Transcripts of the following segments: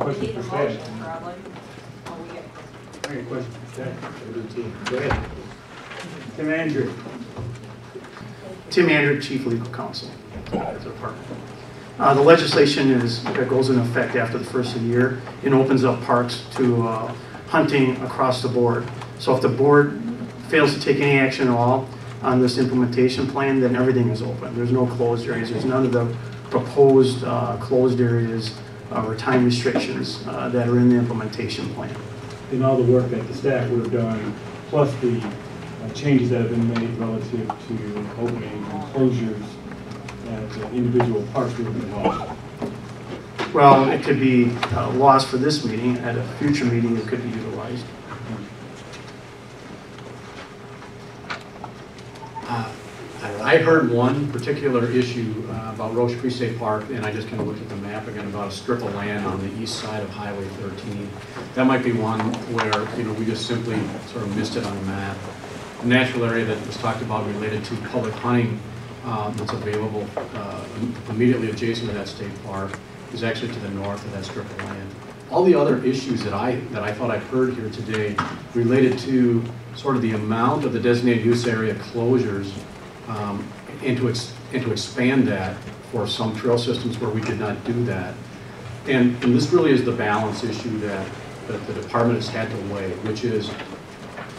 questions for staff? Probably. Oh, we get Any questions for staff? Go ahead. Tim Andrew. Tim Andrew, Chief Legal Counsel to the department. The legislation that goes into effect after the first of the year and opens up parks to hunting across the board. So if the board fails to take any action at all on this implementation plan, then everything is open. There's no closed areas. There's none of the proposed closed areas or time restrictions that are in the implementation plan. And all the work that the staff would have done, plus the changes that have been made relative to opening and closures at individual parks would have been lost. Well, it could be lost for this meeting. At a future meeting, it could be utilized. I heard one particular issue about Roche Creek State Park, and I just kind of looked at the map again about a strip of land on the east side of Highway 13. That might be one where we just simply sort of missed it on the map. The natural area that was talked about related to public hunting that's available immediately adjacent to that state park is actually to the north of that strip of land. All the other issues that I thought I heard here today related to sort of the amount of the designated use area closures and to expand that for some trail systems where we did not do that. And this really is the balance issue that the department has had to weigh, which is,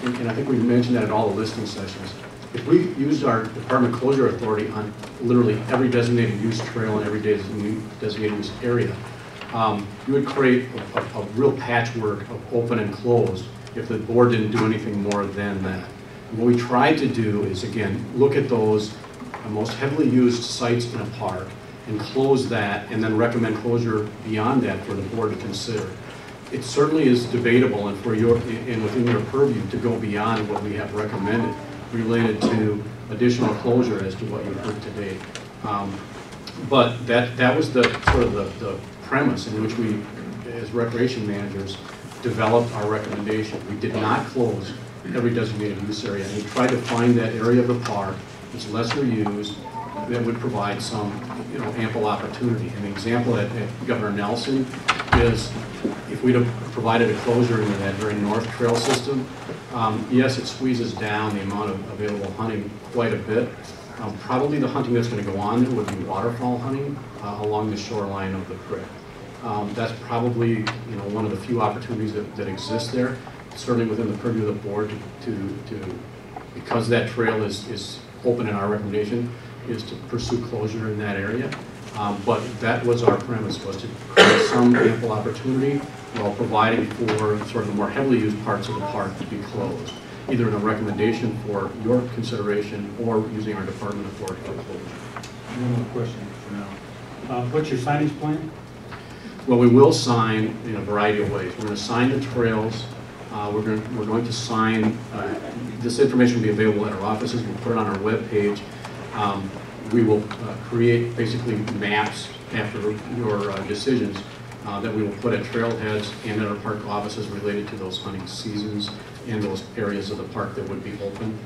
and I think we mentioned that in all the listening sessions, if we used our department closure authority on literally every designated use trail and every designated use area, you would create a real patchwork of open and closed if the board didn't do anything more than that. And what we tried to do is, again, look at those most heavily used sites in a park and close that and then recommend closure beyond that for the board to consider. It certainly is debatable and within your purview to go beyond what we have recommended related to additional closure as to what you've heard today. But that was the sort of the premise in which we, as recreation managers, developed our recommendation. We did not close every designated use area, and we tried to find that area of the park that's lesser used that would provide some ample opportunity. And the example at Governor Nelson is if we'd have provided a closure into that very north trail system, yes, it squeezes down the amount of available hunting quite a bit. Probably the hunting that's going to go on there would be waterfowl hunting along the shoreline of the creek. That's probably one of the few opportunities that exist there. Certainly within the purview of the board because that trail is open in our recommendation, is to pursue closure in that area. But that was our premise, was to create some ample opportunity while providing for sort of the more heavily used parts of the park to be closed, either in a recommendation for your consideration or using our department authority for closure. One more question for now. What's your signage plan? Well, we will sign in a variety of ways. We're going to sign the trails. We're going to sign, this information will be available at our offices. We'll put it on our web page. We will create basically maps after your decisions that we will put at trailheads and at our park offices related to those hunting seasons and those areas of the park that would be open.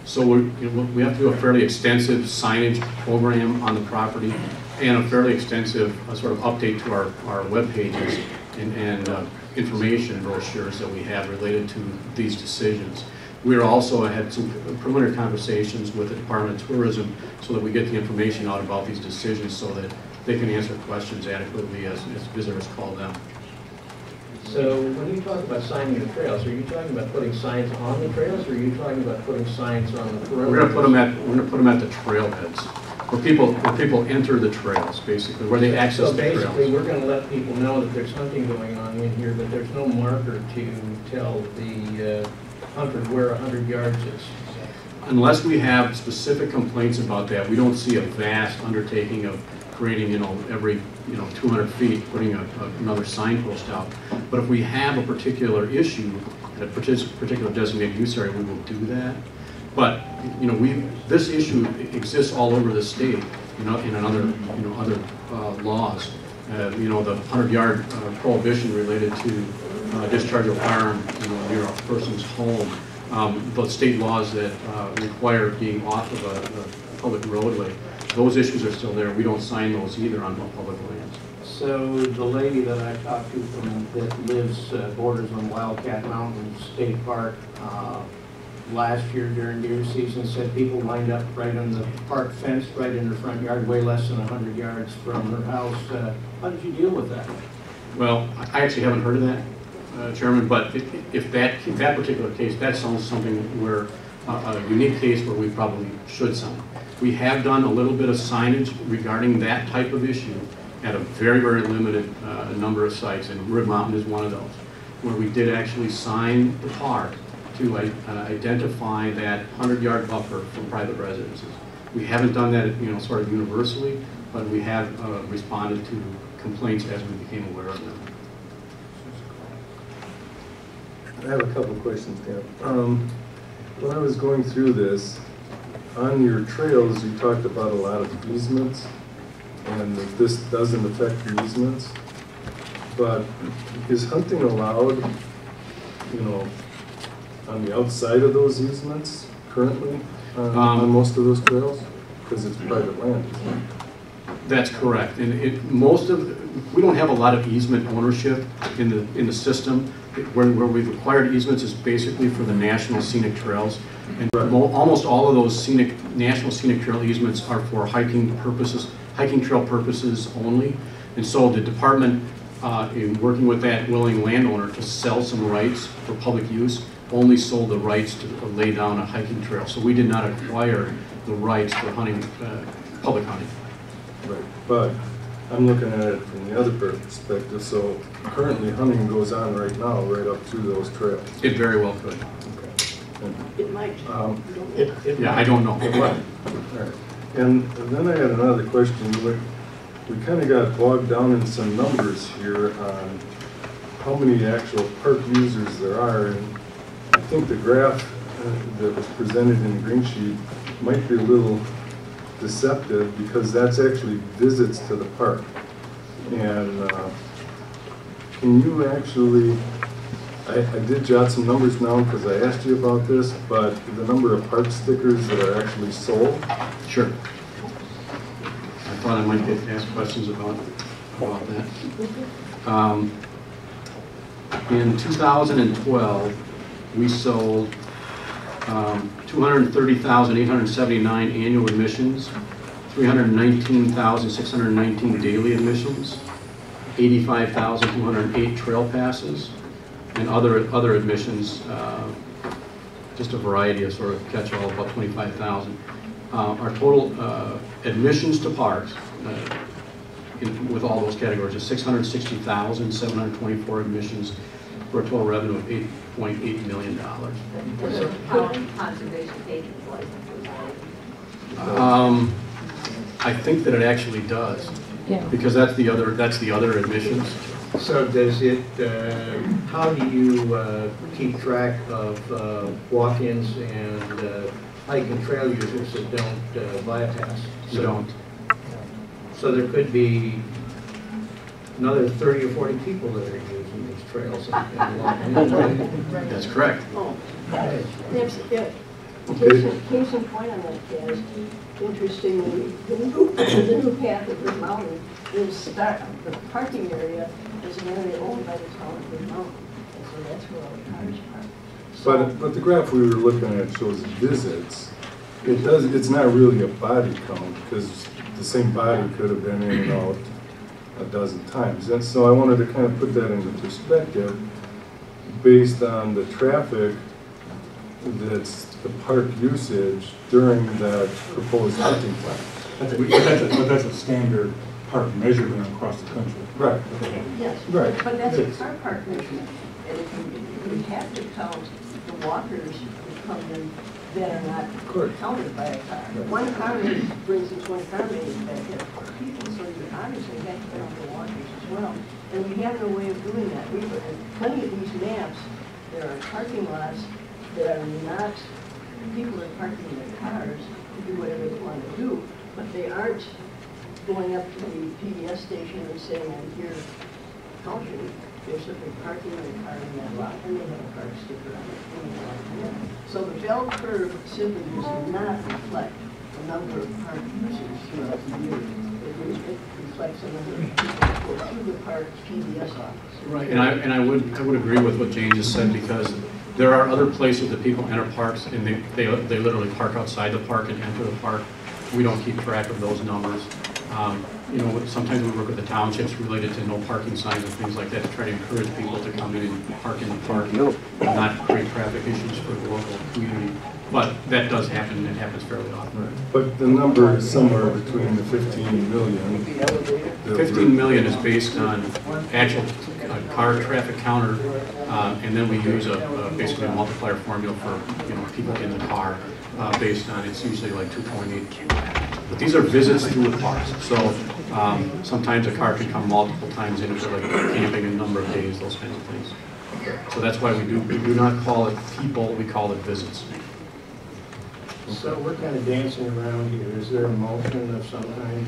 So we have to do a fairly extensive signage program on the property and a fairly extensive sort of update to our web pages and information brochures that we have related to these decisions. We also had some preliminary conversations with the Department of Tourism so that we get the information out about these decisions so that they can answer questions adequately as visitors call them. So when you talk about signing the trails, are you talking about putting signs on the trails, or are you talking about putting signs on the perimeter? We're going to put them at the trailheads, where people enter the trails, basically, where they access the trails. So basically, we're going to let people know that there's hunting going on in here, but there's no marker to tell the hunter where 100 yards is. Unless we have specific complaints about that, we don't see a vast undertaking of creating, every 200 feet, putting another signpost out. But if we have a particular issue at a particular designated use area, we will do that. But this issue exists all over the state, in other laws. The 100-yard prohibition related to discharge of a firearm, near a person's home. The state laws that require being off of a public roadway. Those issues are still there. We don't sign those either on public lands. So the lady that I talked to that lives, borders on Wildcat Mountain State Park, last year during deer season said people lined up right on the park fence, right in her front yard, way less than 100 yards from her house. How did you deal with that? Well, I actually haven't heard of that, Chairman, but if that particular case, that sounds something where a unique case where we probably should sign. We have done a little bit of signage regarding that type of issue at a very, very limited number of sites, and Rib Mountain is one of those, where we did actually sign the park to identify that 100-yard buffer for private residences. We haven't done that, sort of universally, but we have responded to complaints as we became aware of them. I have a couple of questions, Dan. When I was going through this, on your trails, you talked about a lot of easements, and that this doesn't affect the easements. But is hunting allowed, on the outside of those easements currently on most of those trails? Because it's private land, isn't it? That's correct, and we don't have a lot of easement ownership in the system. Where we've acquired easements is basically for the national scenic trails, and almost all of those national scenic trail easements are for hiking trail purposes only. And so the department, in working with that willing landowner to sell some rights for public use, only sold the rights to lay down a hiking trail. So we did not acquire the rights for hunting, public hunting. Right, but I'm looking at it from the other perspective. So currently hunting goes on right now, right up through those trails. It very well could. Okay. It might. Yeah, I don't know. It might. All right. And then I had another question. We kind of got bogged down in some numbers here on how many actual park users there are. And I think the graph that was presented in the green sheet might be a little deceptive because that's actually visits to the park. And can you actually, I did jot some numbers down because I asked you about this, but the number of park stickers that are actually sold? Sure. I thought I might get asked questions about that. In 2012, we sold 230,879 annual admissions, 319,619 daily admissions, 85,208 trail passes, and other admissions, just a variety of sort of catch-all, about 25,000. Our total admissions to parks with all those categories is 660,724 admissions for a total revenue of $8.8 million. How conservation agents licenses? I think that it actually does, because that's the other admissions. So does it, how do you keep track of walk-ins and hike and trail users that don't bypass? You don't. So there could be another 30 or 40 people that are using these trails and walking. That's correct. Oh, Okay. that's it. Case in point on that, Kaz, interestingly, the new path of Rib Mountain is the parking area is an area owned by the town of Rib Mountain. And so that's where all the cars park. So, But the graph we were looking at shows visits. It's not really a body count because the same body could have been in and out a dozen times. And so I wanted to kind of put that into perspective based on the traffic that's the park usage during that proposed hunting plan. But that's a standard park measurement across the country. Right. yes, Right. but that's a car park measurement. And you have to count the walkers who come in that are not counted by a car. One car, for instance, one car may in fact have 4 people, so you obviously have to count the walkers as well. And we have no way of doing that. We put in plenty of these maps, there are parking lots that are not, people are parking their cars to do whatever they want to do, but they aren't going up to the PBS station and saying, I'm here counting. They're simply parking their car in that lot, and they have a park sticker on it. So the bell curve simply does not reflect the number of park users throughout the year. It reflects the number of people our PBS office. Right, and I would agree with what Jane just said, because there are other places that people enter parks and they literally park outside the park and enter the park. We don't keep track of those numbers. You know, sometimes we work with the townships related to no parking signs and things like that to try to encourage people to come in and park in the park and not create traffic issues for the local community. But that does happen, and it happens fairly often. But the number is somewhere between the 15 million. 15 million is based on actual car traffic counter, and then we use basically a multiplier formula for people in the car based on, it's usually like 2.8. But these are visits through the parks, so sometimes a car can come multiple times in for like camping a number of days, those kinds of things. So that's why we do not call it people, we call it visits. So we're kind of dancing around here. Is there a motion of some kind?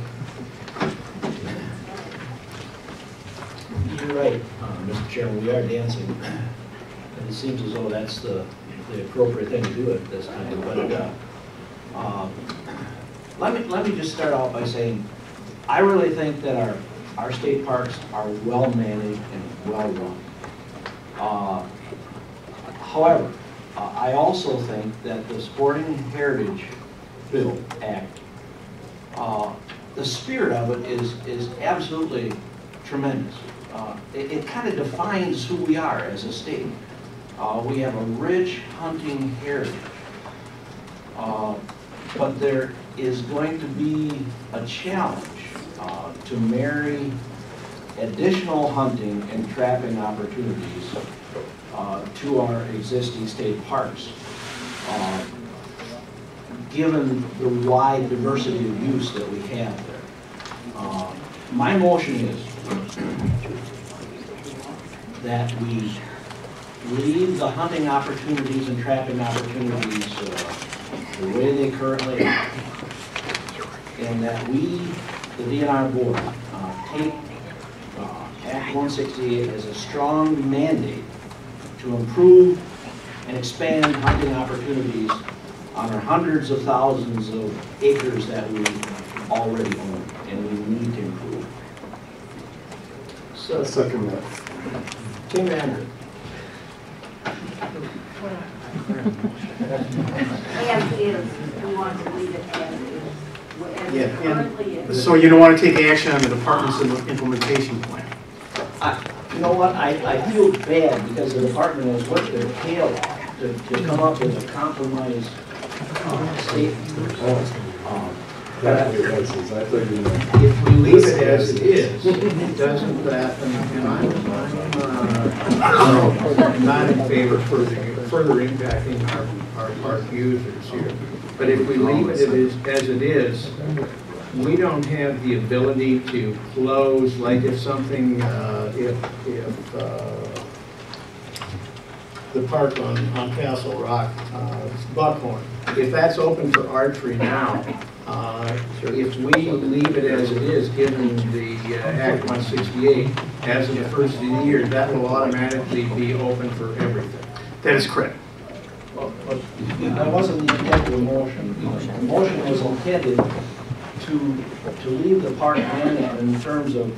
You're right, Mr. Chairman, we are dancing. And it seems as though that's the appropriate thing to do at this time. But let me just start out by saying, I really think that our state parks are well managed and well run. However, I also think that the Sporting Heritage Bill Act, the spirit of it is absolutely tremendous. It kind of defines who we are as a state. We have a rich hunting heritage, but there is going to be a challenge to marry additional hunting and trapping opportunities to our existing state parks, given the wide diversity of use that we have there. My motion is that we leave the hunting opportunities and trapping opportunities the way they currently are, and that we, the DNR board, take Act 168 as a strong mandate to improve and expand hunting opportunities on our hundreds of thousands of acres that we already own and we need to improve. So, Second that. Tim Andrew. As is, we want to leave it as is. As it currently is. So you don't want to take action on the department's implementation plan? You know what, I feel bad because the department has worked their tail off to come up with a compromise statement. If we leave it as it is, doesn't that, and I'm not in favor of further impacting our park users here. But if we leave it as it is, we don't have the ability to close, like if something, if the park on Castle Rock, Buckhorn, if that's open for archery now, if we leave it as it is, given the Act 168, as of the first of the year, that will automatically be open for everything. That is correct. Well, that wasn't the intent of the motion. The motion was intended to leave the park management in terms of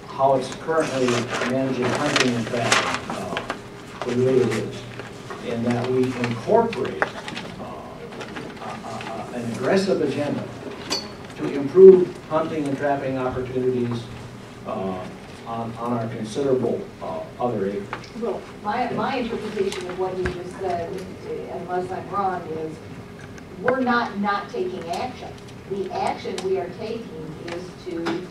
how it's currently managing hunting and trapping, the way it is, and that we incorporate an aggressive agenda to improve hunting and trapping opportunities on our considerable other acreage. Well, my interpretation of what he just said, unless I'm wrong, is we're not taking action. The action we are taking is to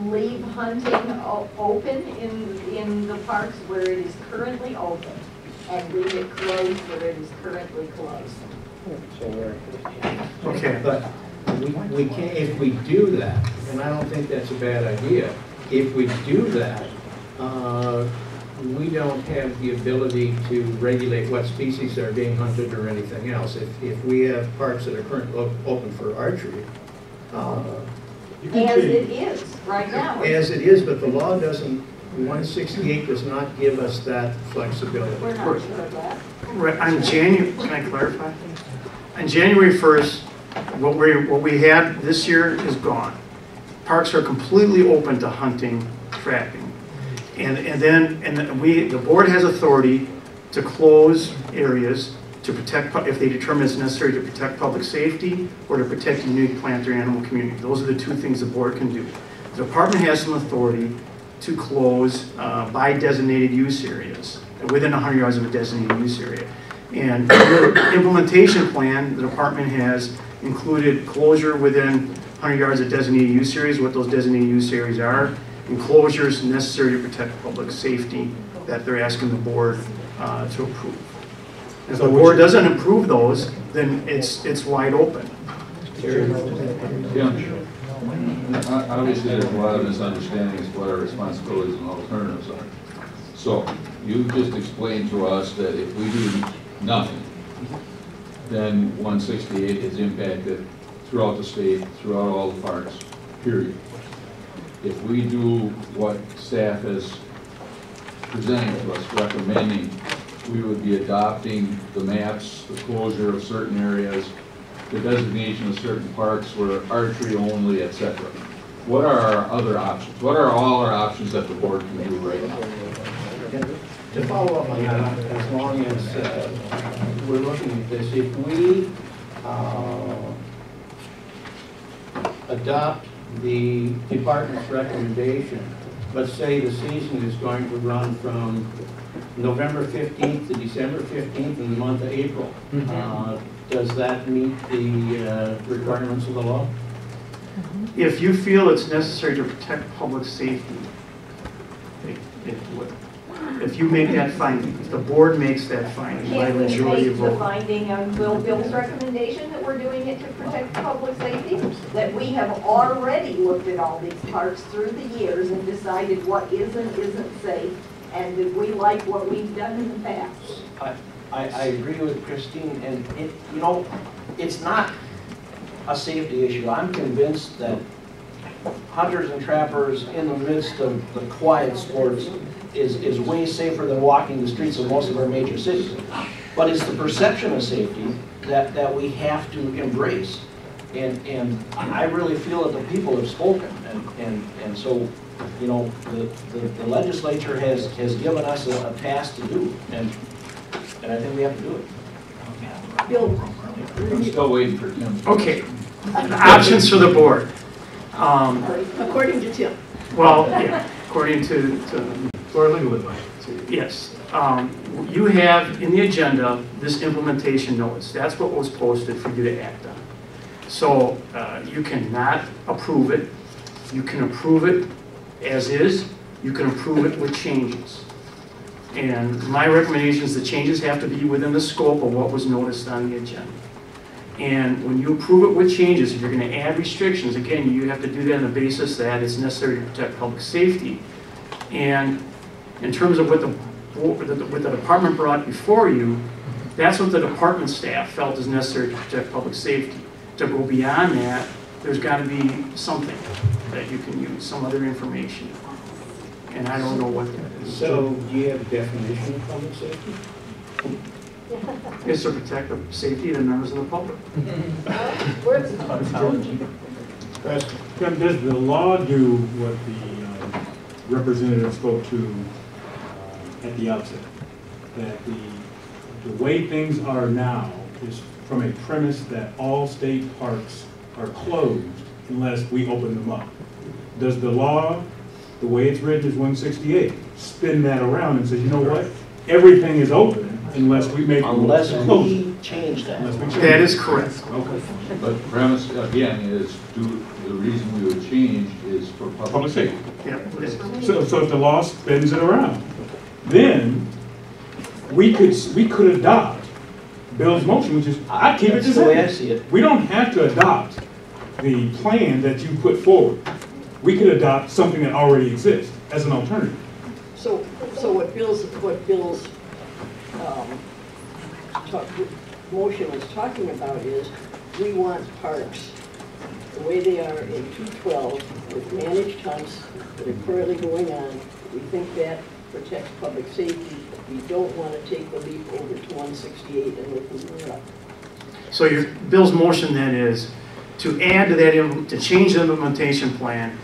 leave hunting open in the parks where it is currently open and leave it closed where it is currently closed. Okay. But we can't, if we do that, and I don't think that's a bad idea, if we do that, we don't have the ability to regulate what species are being hunted or anything else. If we have parks that are currently open for archery, As it is right now. as it is, but the law doesn't, 168 does not give us that flexibility. We're not sure of that. Right, on January, can I clarify? On January 1st, what we had this year is gone. Parks are completely open to hunting trapping. And then the board has authority to close areas to protect, if they determine it's necessary to protect public safety or to protect a unique plant or animal community. Those are the two things the board can do. The department has some authority to close by designated use areas, within 100 yards of a designated use area. And the implementation plan, the department has included closure within 100 yards of designated use areas, what those designated use areas are, and closures necessary to protect public safety that they're asking the board to approve. If the board doesn't approve those, then it's wide open. Yeah. Obviously, there's a lot of misunderstanding as to what our responsibilities and alternatives are. So, you just explained to us that if we do nothing, then 168 is impacted throughout the state, throughout all the parks, period. If we do what staff is presenting to us, recommending, we would be adopting the maps, the closure of certain areas, the designation of certain parks where archery only, etc. What are our other options? What are all our options that the board can do right now? To follow up on that, as long as we're looking at this, if we adopt the department's recommendation, let's say the season is going to run from November 15th to December 15th in the month of April. Does that meet the requirements of the law? If you feel it's necessary to protect public safety, it would. If you make that finding, if the board makes that finding by Can't we majority make of the vote. finding on Bill's recommendation that we're doing it to protect public safety? That we have already looked at all these parks through the years and decided what is and isn't safe, and that we like what we've done in the past. I agree with Christine, and it's not a safety issue. I'm convinced that hunters and trappers in the midst of the quiet sports is way safer than walking the streets of most of our major cities. But it's the perception of safety that we have to embrace. And I really feel that the people have spoken, and so, the legislature has given us a task to do, and I think we have to do it. Bill, I'm still waiting for Tim. Okay, the options for the board. according to Tim. Well, yeah, according to For legal advice. yes. You have in the agenda this implementation notice. That's what was posted for you to act on. So you cannot approve it. You can approve it as is. You can approve it with changes. And my recommendation is the changes have to be within the scope of what was noticed on the agenda. And when you approve it with changes, if you're going to add restrictions, again, you have to do that on the basis that it's necessary to protect public safety. And in terms of what the department brought before you, that's what the department staff felt is necessary to protect public safety. To go beyond that, there's got to be something that you can use, some other information. And I don't know what that is. So, do you have a definition of public safety? It's to protect the safety of the members of the public. Does the law do what the representative spoke to at the outset? That the way things are now is from a premise that all state parks are closed unless we open them up. Does the law, the way it's written is 168, spin that around and says, you know what? Everything is open unless we make Unless close it. we change that. Unless we change That it. is correct. Okay. But the premise, again, is the reason we would change is for public safety. Yeah. So if the law spins it around, then we could adopt Bill's motion, which is, I keep it That's the way I the see it. We don't have to adopt the plan that you put forward. We could adopt something that already exists as an alternative. So what Bill's motion was talking about is, we want parks the way they are in 212 with managed hunts that are currently going on. We think that protects public safety. We don't want to take the leap over to 168 and open it up. So Bill's motion then is to add to that, to change the implementation plan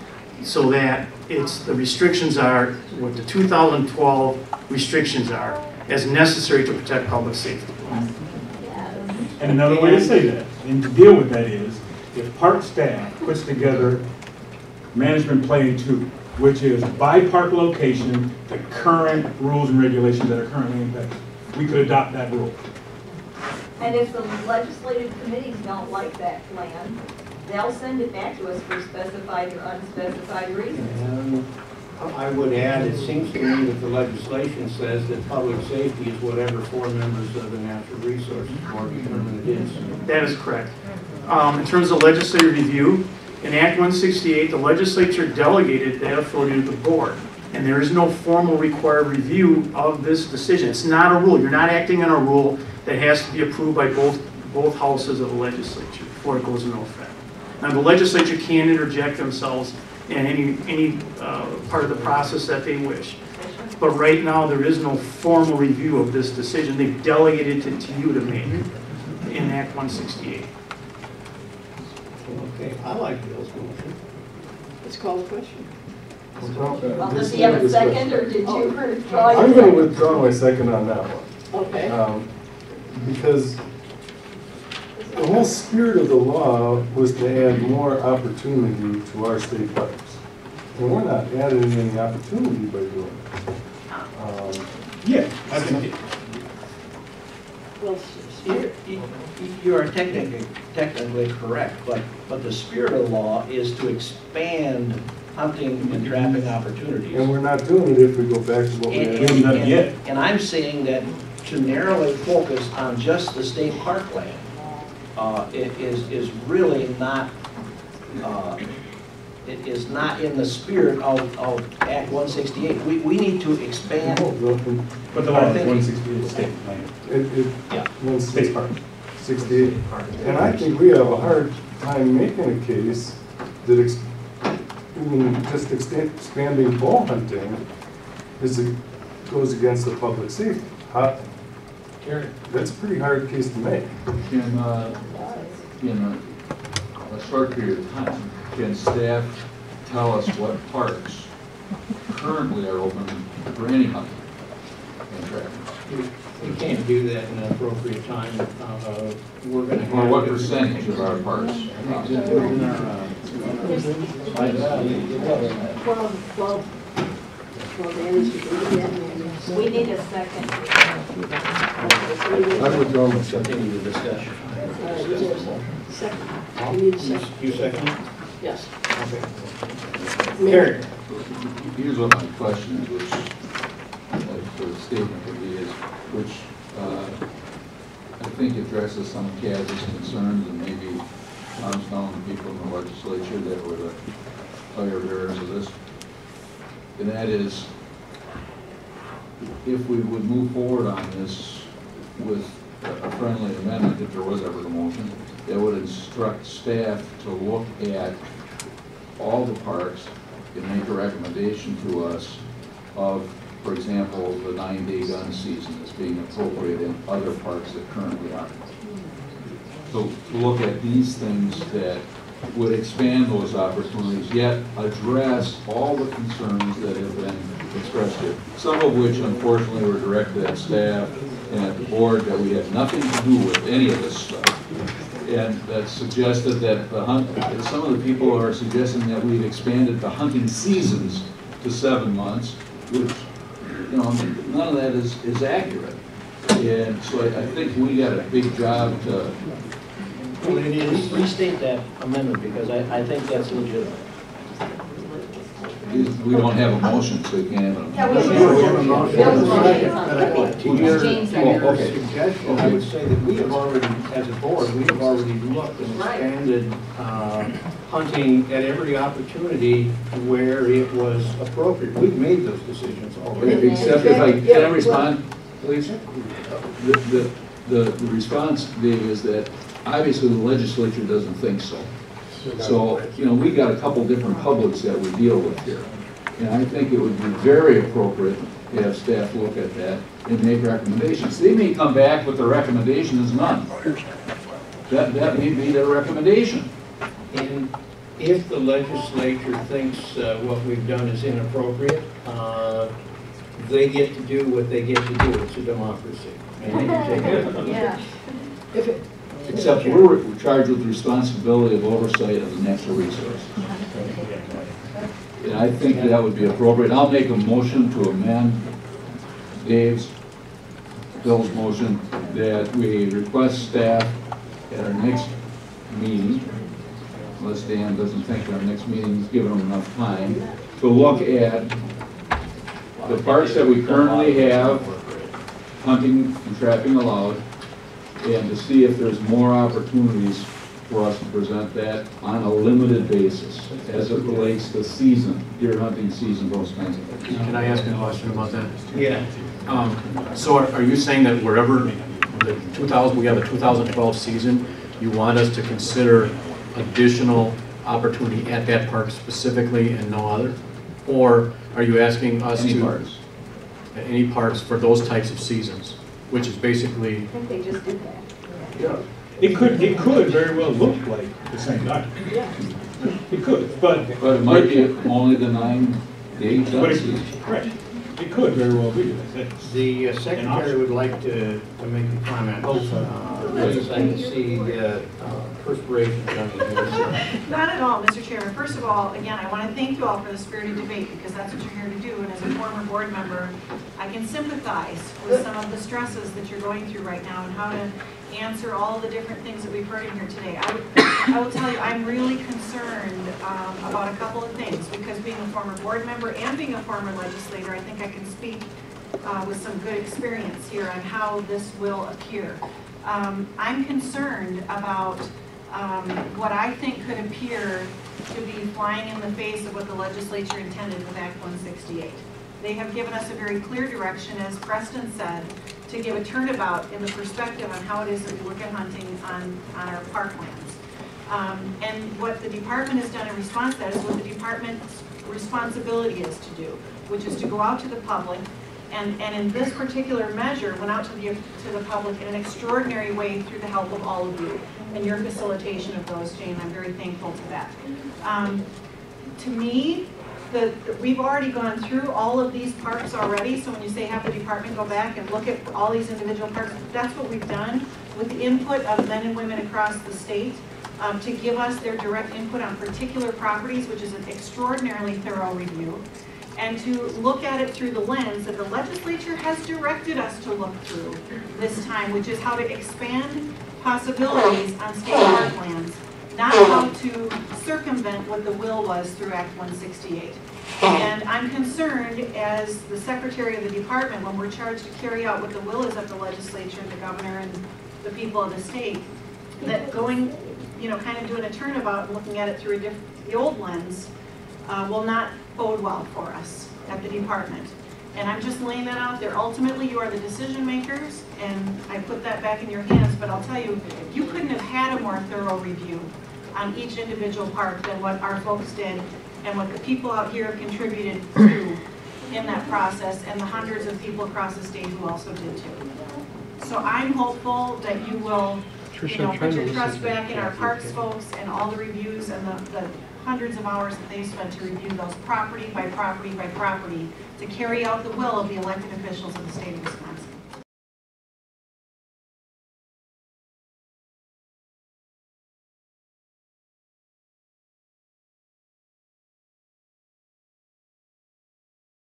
so that the restrictions are what the 2012 restrictions are, as necessary to protect public safety. And another way to say that, and to deal with that is, if park staff puts together management plan 2, which is by park location, the current rules and regulations that are currently in place, we could adopt that rule. And if the legislative committees don't like that plan, they'll send it back to us for specified or unspecified reasons. And I would add, it seems to me that the legislation says that public safety is whatever 4 members of the Natural Resources Board determine it is. That is correct. In terms of legislative review, in Act 168, the legislature delegated that authority to the board, and there is no formal required review of this decision. It's not a rule. You're not acting on a rule that has to be approved by both houses of the legislature before it goes into effect. Now, the legislature can interject themselves in any part of the process that they wish. But right now, there is no formal review of this decision. They've delegated it to you to make in Act 168. Okay, I like Bill's motion. Let's call the question. Well, does he have a second, or did you withdraw your I'm going to second? withdraw my second on that one. Okay. Because the whole spirit of the law was to add more opportunity to our state parks. And we're not adding any opportunity by doing it. Yeah, I think Well, You are technically correct, but the spirit of the law is to expand hunting and trapping opportunities. And we're not doing it if we go back to what we had. haven't done it yet. And I'm saying that to narrowly focus on just the state parkland is really not, it is not in the spirit of Act 168. We need to expand. But the law is 168 state plan. Yeah. State park. 68. And I think we have a hard time making a case that even just expanding bow hunting goes against the public safety. That's a pretty hard case to make. In a short period of time, can staff tell us what parks currently are open for any hunting and trapping? We can't do that in an appropriate time. We're going to. Or what percentage of our parks? We need a second. I would go with Continue the discussion. Second. We need a second. You second? Yes. Mary. Here's what my question is, which the statement would be is, which I think addresses some of Kaz's concerns and maybe Armstrong and people in the legislature that were the fire bearers of this. And that is, if we would move forward on this with a friendly amendment, if there was ever a motion, that would instruct staff to look at all the parks and make a recommendation to us of, for example, the 9-day gun season as being appropriate in other parks that currently aren't. So to look at these things that would expand those opportunities, yet address all the concerns that have been expressed here. Some of which unfortunately were directed at staff and at the board that we had nothing to do with any of this stuff. And that suggested that some of the people are suggesting that we've expanded the hunting seasons to 7 months, which, you know, none of that is accurate. And so I think we got a big job to Restate that amendment, because I think that's legitimate. We don't have a motion, so you can't have an Yeah, To your James, suggestion, I would say that we have already, as a board, we have already looked and expanded hunting at every opportunity where it was appropriate. We've made those decisions already. Except if can I respond, please? The response being is that obviously the legislature doesn't think so. So, you know, we got a couple different publics that we deal with here. And I think it would be very appropriate to have staff look at that and make recommendations. They may come back with the recommendation is none. That may be their recommendation. And if the legislature thinks what we've done is inappropriate, they get to do what they get to do. It's a democracy. And they can take it. Yeah. Except we're charged with the responsibility of oversight of the natural resources. And I think that would be appropriate. I'll make a motion to amend Bill's motion that we request staff at our next meeting, unless Dan doesn't think our next meeting is giving them enough time, to look at the parks that we currently have, hunting and trapping allowed, and to see if there's more opportunities for us to present that on a limited basis as it relates to season, deer hunting season, those kinds of things. Can I ask a question about that? Yeah. So are you saying that wherever we have a 2012 season, you want us to consider additional opportunity at that park specifically and no other? Or are you asking us Any to? parks. Any parks for those types of seasons, which is basically. I think they just did that. Yeah. It could very well look like the same document. Yeah. It could, but. But it might be only the 9-day gun season. Right. It could very well be. The secretary would like to make a comment. I can see perspiration coming here. Not at all, Mr. Chairman. First of all, again, I want to thank you all for the spirited debate because that's what you're here to do. And as a former board member, I can sympathize with some of the stresses that you're going through right now and how to answer all the different things that we've heard in here today. I will tell you, I'm really concerned about a couple of things because being a former board member and being a former legislator, I think I can speak with some good experience here on how this will appear. I'm concerned about what I think could appear to be flying in the face of what the legislature intended with Act 168. They have given us a very clear direction, as Preston said, to give a turnabout in the perspective on how it is that we look at hunting on our parklands. And what the department has done in response to that is what the department's responsibility is to do, which is to go out to the public and in this particular measure went out to the public in an extraordinary way through the help of all of you and your facilitation of those, Jane. I'm very thankful to that. To me, we've already gone through all of these parks already, so when you say have the department go back and look at all these individual parks, that's what we've done with the input of men and women across the state to give us their direct input on particular properties, which is an extraordinarily thorough review, and to look at it through the lens that the legislature has directed us to look through this time, which is how to expand possibilities on state parklands, not how to circumvent what the will was through Act 168. And I'm concerned as the secretary of the department, when we're charged to carry out what the will is of the legislature and the governor and the people of the state, that going, kind of doing a turnabout and looking at it through the old lens will not bode well for us at the department. And I'm just laying that out there. Ultimately, you are the decision makers, and I put that back in your hands, but I'll tell you, you couldn't have had a more thorough review on each individual park than what our folks did and what the people out here have contributed to in that process, and the hundreds of people across the state who also did too. So I'm hopeful that you will put your trust back in our parks folks and all the reviews and the hundreds of hours that they spent to review those property by property by property to carry out the will of the elected officials of the state of Wisconsin.